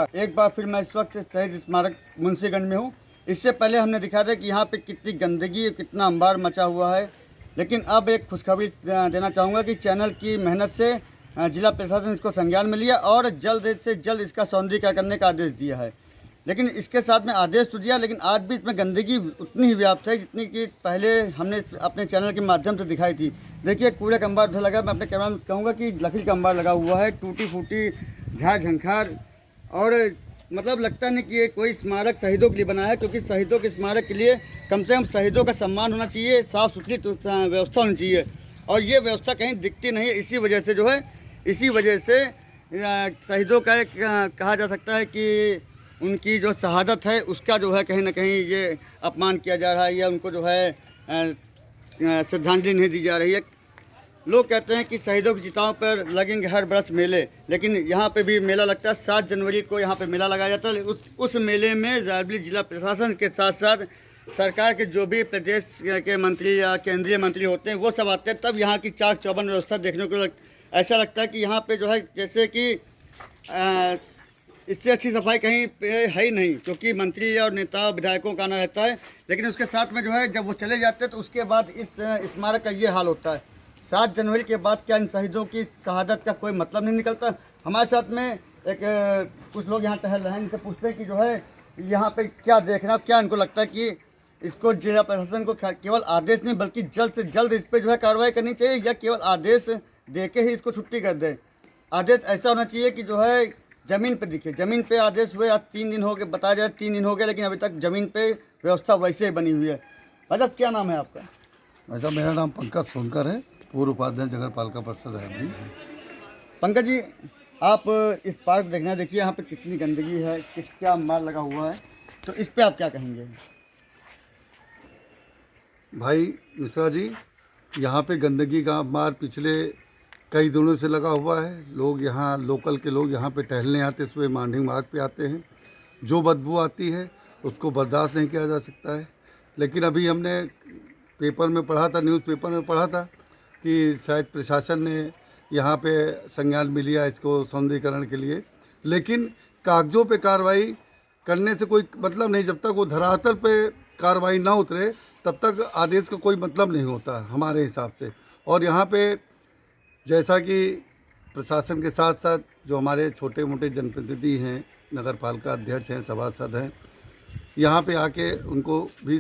नमस्कार। एक बार फिर मैं इस वक्त शहीद स्मारक मुंशीगंज में हूँ। इससे पहले हमने दिखाया था कि यहाँ पे कितनी गंदगी, कितना अंबार मचा हुआ है, लेकिन अब एक खुशखबरी देना चाहूँगा कि चैनल की मेहनत से जिला प्रशासन इसको संज्ञान में लिया और जल्द से जल्द इसका सौंदर्यीकरण करने का आदेश दिया है। लेकिन इसके साथ में आदेश तो दिया, लेकिन आज भी इसमें गंदगी उतनी ही व्याप्त है जितनी कि पहले हमने अपने चैनल के माध्यम से दिखाई थी। देखिए कूड़े का अंबार उधर लगा, मैं अपने कैमरा में कहूँगा कि लकड़ी का अंबार लगा हुआ है, टूटी फूटी झाड़ झंखार, और मतलब लगता नहीं कि ये कोई स्मारक शहीदों के लिए बना है, क्योंकि शहीदों के स्मारक के लिए कम से कम शहीदों का सम्मान होना चाहिए, साफ़ सुथरी व्यवस्था होनी चाहिए, और ये व्यवस्था कहीं दिखती नहीं है। इसी वजह से शहीदों का एक कहा जा सकता है कि उनकी जो शहादत है उसका जो है कहीं ना कहीं ये अपमान किया जा रहा है, या उनको जो है श्रद्धांजलि नहीं दी जा रही है। लोग कहते हैं कि शहीदों की चिताओं पर लगेंगे हर बरस मेले, लेकिन यहाँ पे भी मेला लगता है। 7 जनवरी को यहाँ पे मेला लगाया जाता है। उस मेले में ज़ायबली जिला प्रशासन के साथ साथ सरकार के जो भी प्रदेश के मंत्री या केंद्रीय मंत्री होते हैं वो सब आते हैं। तब यहाँ की चाक चौबंद व्यवस्था देखने को ऐसा लगता है कि यहाँ पे जो है जैसे कि इससे अच्छी सफाई कहीं पे है ही नहीं, क्योंकि मंत्री और नेता विधायकों का आना रहता है। लेकिन उसके साथ में जो है जब वो चले जाते हैं तो उसके बाद इस स्मारक का ये हाल होता है। 7 जनवरी के बाद क्या इन शहीदों की शहादत का कोई मतलब नहीं निकलता? हमारे साथ में एक कुछ लोग यहाँ टहल रहे हैं, इनसे पूछते हैं कि जो है यहाँ पे क्या देख रहे हैं, क्या इनको लगता है कि इसको जिला प्रशासन को केवल आदेश नहीं बल्कि जल्द से जल्द इस पर जो है कार्रवाई करनी चाहिए, या केवल आदेश दे के ही इसको छुट्टी कर दें? आदेश ऐसा होना चाहिए कि जो है ज़मीन पे दिखे। ज़मीन पे आदेश हुए आज 3 दिन हो गए, बताया जाए 3 दिन हो गए, लेकिन अभी तक ज़मीन पे व्यवस्था वैसे ही बनी हुई है। मतलब क्या नाम है आपका? अच्छा, मेरा नाम पंकज सोनकर है, पूर्व उपाध्यक्ष नगर पालिका परिषद है। पंकज जी, आप इस पार्क देखना, देखिए यहाँ पे कितनी गंदगी है, क्या मार लगा हुआ है, तो इस पे आप क्या कहेंगे? भाई मिश्रा जी, यहाँ पे गंदगी का मार पिछले कई दिनों से लगा हुआ है। लोग यहाँ, लोकल के लोग यहाँ पे टहलने आते, सुबह मॉर्निंग वॉक पे आते हैं। जो बदबू आती है उसको बर्दाश्त नहीं किया जा सकता है। लेकिन अभी हमने पेपर में पढ़ा था, न्यूज़पेपर में पढ़ा था कि शायद प्रशासन ने यहाँ पे संज्ञान में लिया इसको सौंदर्यीकरण के लिए, लेकिन कागजों पे कार्रवाई करने से कोई मतलब नहीं। जब तक वो धरातल पे कार्रवाई ना उतरे तब तक आदेश का कोई मतलब नहीं होता हमारे हिसाब से। और यहाँ पे जैसा कि प्रशासन के साथ साथ जो हमारे छोटे मोटे जनप्रतिनिधि हैं, नगर पालिका अध्यक्ष हैं, सभासद हैं, यहाँ पे आके उनको भी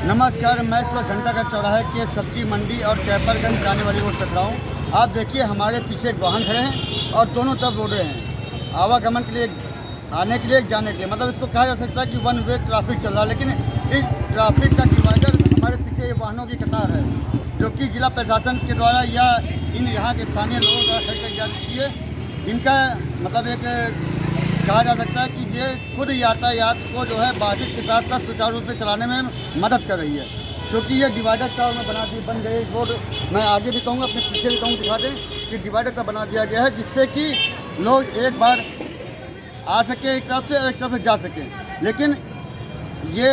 नमस्कार, मैं इस वक्त घंटा का चौराहे के सब्जी मंडी और कैपरगंज जाने वाली रोड पर खड़ा हूँ। आप देखिए हमारे पीछे एक वाहन खड़े हैं और दोनों तरफ रोडें हैं आवागमन के लिए, आने के लिए, जाने के लिए। मतलब इसको कहा जा सकता है कि वन वे ट्रैफिक चल रहा है, लेकिन इस ट्रैफिक का डिवाइडर हमारे पीछे ये वाहनों की कतार है, जो कि जिला प्रशासन के द्वारा या इन यहाँ के स्थानीय लोगों द्वारा खड़ी की जाती है, जिनका मतलब एक कहा जा सकता है कि ये खुद यातायात को जो है बाधित के साथ साथ सुचारू रूप से चलाने में मदद कर रही है, क्योंकि ये डिवाइडर टावर में बन गए रोड। मैं आगे भी कहूँगा, अपने पीछे भी कहूँगा, दिखा दें कि डिवाइडर का बना दिया गया है, जिससे कि लोग एक बार आ सके एक तरफ से और एक तरफ से जा सकें। लेकिन ये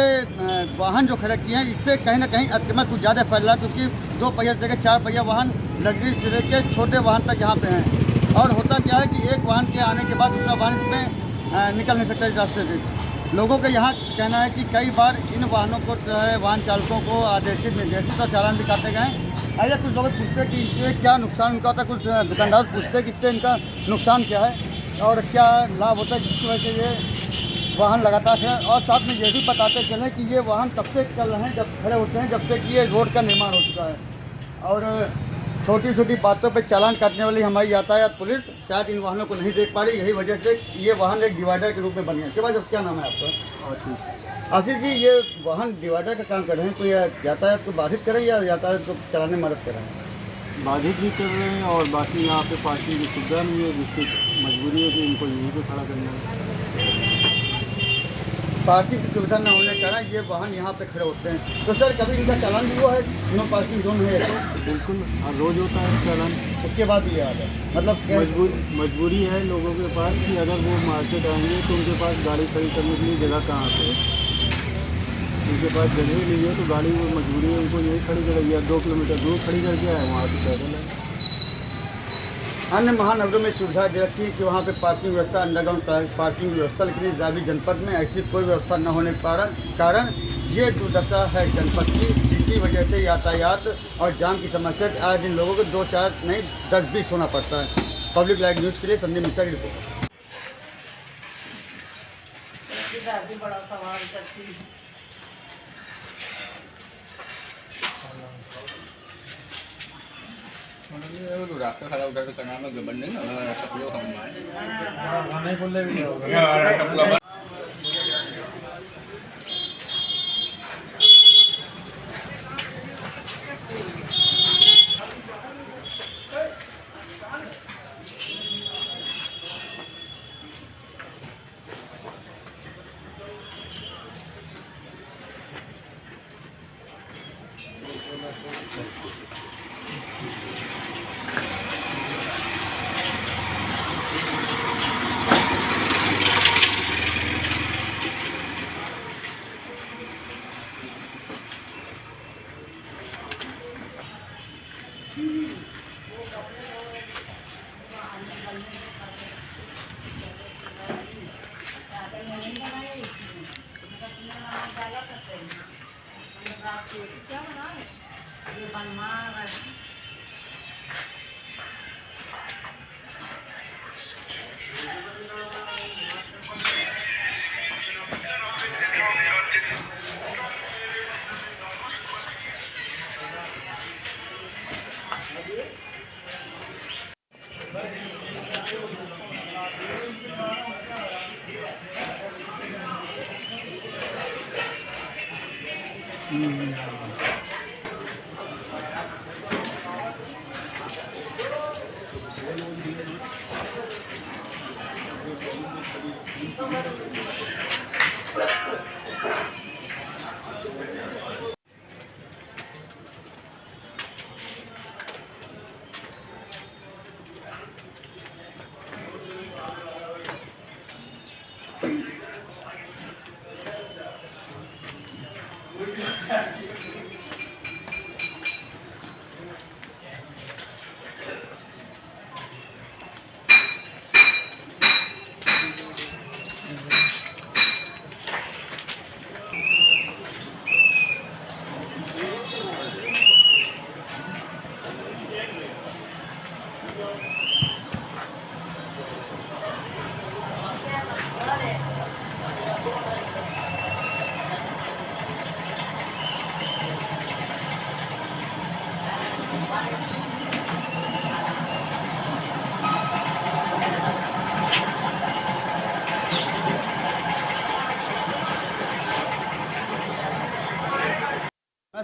वाहन जो खड़े किए हैं, इससे कहीं ना कहीं अतिक्रमण कुछ ज़्यादा फैल रहा है, क्योंकि 2 पहिया से लेकर 4 पहिया वाहन लग्जरी से लेकर छोटे वाहन तक यहाँ पे हैं। और होता क्या है कि एक वाहन के आने के बाद दूसरा वाहन इसमें निकल नहीं सकता इस रास्ते से। लोगों का यहाँ कहना है कि कई बार इन वाहनों को जो है वाहन चालकों को आदेशित निर्देशित और चालान भी काटे गए। अरे कुछ लोग पूछते हैं कि इनसे क्या नुकसान उनका होता है, कुछ दुकानदार पूछते हैं कि इससे इनका नुकसान क्या है और क्या लाभ होता है, जिसकी वजह से ये वाहन लगातार है। और साथ में ये भी बताते चलें कि ये वाहन तब से चल रहे हैं, जब खड़े होते हैं, जब से कि ये रोड का निर्माण हो चुका है। और छोटी छोटी बातों पे चालान काटने वाली हमारी यातायात पुलिस शायद इन वाहनों को नहीं देख पा रही, यही वजह से ये वाहन एक डिवाइडर के रूप में बन गया। के बाद क्या नाम है आपका? आशीष जी, ये वाहन डिवाइडर का काम कर रहे हैं, कोई यातायात को बाधित करें या यातायात को चलाने में मदद करें? बाधित भी कर रहे हैं और बाकी यहाँ पे पार्किंग की सुविधा नहीं है, जिसकी मजबूरी है कि इनको यहीं पे खड़ा करना है। पार्किंग की सुविधा न होने के कारण ये वाहन यहाँ पे खड़े होते हैं। तो सर कभी इनका चालान भी हुआ है? नो पार्किंग जोन है तो बिल्कुल हर रोज़ होता है चालान। उसके बाद भी ये आता है, मतलब मजबूरी है लोगों के पास कि अगर वो मार्केट आएंगे तो उनके पास गाड़ी खड़ी करने के लिए जगह कहाँ पे है, उनके पास जगह ही नहीं है, तो गाड़ी वो मजबूरी है उनको यही खड़ी करेगी। 2 किलोमीटर दूर खड़ी करके आए, वहाँ से पैदल है। अन्य महानगरों में सुविधा दे रखी है कि वहाँ पे पार्किंग व्यवस्था, अंडरग्राउंड पार्किंग व्यवस्था, लेकिन इस रावी जनपद में ऐसी कोई व्यवस्था न होने के कारण ये दुर्दशा है जनपद की, जिसकी वजह से यातायात और जाम की समस्या से आज इन लोगों को 2-4 नहीं 10-20 होना पड़ता है। पब्लिक लाइव न्यूज़ के लिए संदीप मिश्रा की रिपोर्ट। बड़ा सवाल करती है। रास्ता खड़ा उधर करना में गबन नहीं ना सब लोग हम नहीं बोल रहे क्या बना है? ये बनवा रहा है।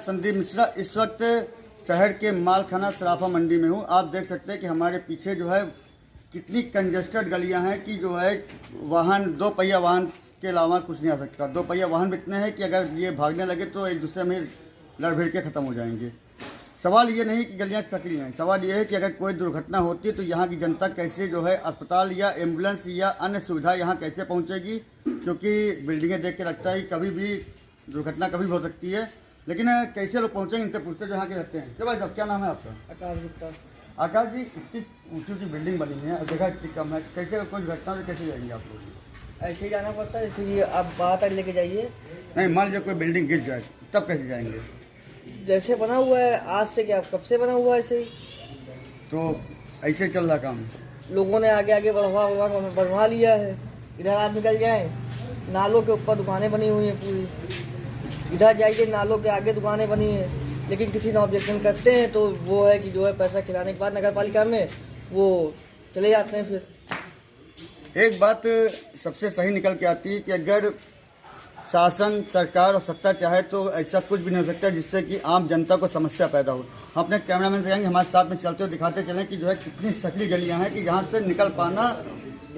संदीप मिश्रा। इस वक्त शहर के मालखाना सराफा मंडी में हूँ। आप देख सकते हैं कि हमारे पीछे जो है कितनी कंजेस्टेड गलियां हैं कि जो है वाहन, दो पहिया वाहन के अलावा कुछ नहीं आ सकता। दो पहिया वाहन भी इतने हैं कि अगर ये भागने लगे तो एक दूसरे में लड़ भिड़ के ख़त्म हो जाएंगे। सवाल ये नहीं कि गलियां सकरी हैं, सवाल ये है कि अगर कोई दुर्घटना होती है तो यहाँ की जनता कैसे जो है अस्पताल या एम्बुलेंस या अन्य सुविधा यहाँ कैसे पहुँचेगी, क्योंकि बिल्डिंगें देख के लगता है कि कभी भी दुर्घटना कभी भी हो सकती है। लेकिन कैसे लोग पहुँचेंगे, इनसे पूछते जो यहाँ के रहते हैं। क्या भाई साहब, क्या नाम है आपका? आकाश गुप्ता। आकाश जी, इतनी ऊँची ऊँची बिल्डिंग बनी है और जगह इतनी कम है, कैसे कोई घटना हो कैसे जाएंगे आप लोग? ऐसे ही जाना पड़ता है, इसलिए आप बाहर तक लेके जाइए। नहीं, मान लीजिए कोई बिल्डिंग गिर जाए तब कैसे जाएंगे? जैसे बना हुआ है आज से, क्या कब से बना हुआ है ऐसे ही, तो ऐसे चल रहा काम। लोगों ने आगे आगे बढ़वा लिया है। इधर आप निकल जाएं, नालों के ऊपर दुकानें बनी हुई हैं पूरी। इधर जाइए, नालों के आगे दुकानें बनी हैं, लेकिन किसी ने ऑब्जेक्शन करते हैं तो वो है कि जो है पैसा खिलाने के बाद नगर पालिका में वो चले जाते हैं। फिर एक बात सबसे सही निकल के आती है कि अगर शासन, सरकार और सत्ता चाहे तो ऐसा कुछ भी नहीं हो सकता जिससे कि आम जनता को समस्या पैदा हो। हम अपने कैमरामैन से जाएंगे, हमारे साथ में चलते हुए दिखाते चलें कि जो है कितनी सकरी गलियां हैं कि जहाँ से निकल पाना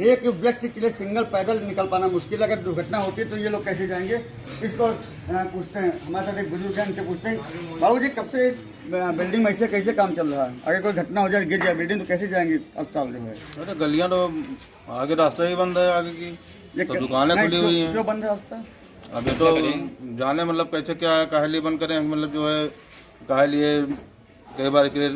एक व्यक्ति के लिए सिंगल पैदल निकल पाना मुश्किल है। अगर दुर्घटना होती है तो ये लोग कैसे जाएंगे? इसको पूछते हैं, हमारे साथ एक बुजुर्ग हैं, इनसे पूछते हैं। बाबू जी, कब से बिल्डिंग में ऐसे कैसे काम चल रहा है? अगर कोई घटना हो जाए, गिर जाए बिल्डिंग, तो कैसे जाएंगे अस्पताल जो है? अरे गलियां तो आगे रास्ता ही बंद है आगे की, तो दुकानें खुली हुई हैं। क्यों बंद है रास्ता? अभी तो जाने मतलब कैसे क्या है, काहे लिए बंद करें, मतलब जो है काहे लिए कई बार के लिए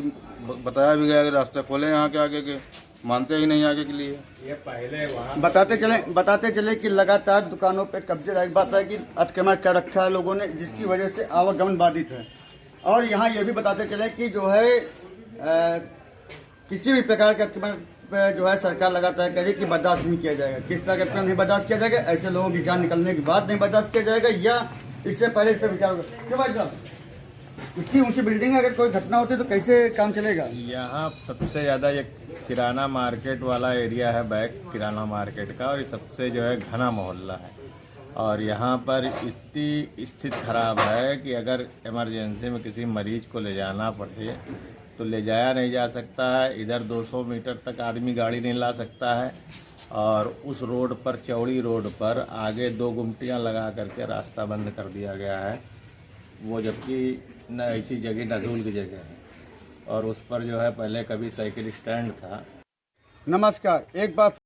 बताया भी गया कि रास्ता खोले यहाँ के आगे के, मानते ही नहीं आगे के लिए। ये पहले वहाँ बताते चले कि लगातार दुकानों पे कब्जे। एक बात है कि अतिक्रमण कर रखा है लोगों ने, जिसकी वजह से आवागमन बाधित है। और यहाँ ये भी बताते चले कि जो है किसी भी प्रकार के अतिक्रमण पे जो है सरकार लगातार कह रही कि बर्दाश्त नहीं किया जाएगा। किस तरह का अतिक्रमण नहीं बर्दाश्त किया जाएगा? ऐसे लोगों की जान निकलने के बाद नहीं बर्दाश्त किया जाएगा, या इससे पहले इस पर विचार होगा। क्यों भाई साहब, इतनी ऊंची बिल्डिंग है, अगर कोई घटना होती है तो कैसे काम चलेगा? यहाँ सबसे ज़्यादा ये किराना मार्केट वाला एरिया है, बैक किराना मार्केट का, और ये सबसे जो है घना मोहल्ला है। और यहाँ पर इतनी स्थिति खराब है कि अगर इमरजेंसी में किसी मरीज को ले जाना पड़े तो ले जाया नहीं जा सकता है। इधर 200 मीटर तक आदमी गाड़ी नहीं ला सकता है, और उस रोड पर, चौड़ी रोड पर आगे 2 गुमटियाँ लगा करके रास्ता बंद कर दिया गया है। वो जबकि न ऐसी जगह, न धूल की जगह है, और उस पर जो है पहले कभी साइकिल स्टैंड था। नमस्कार, एक बार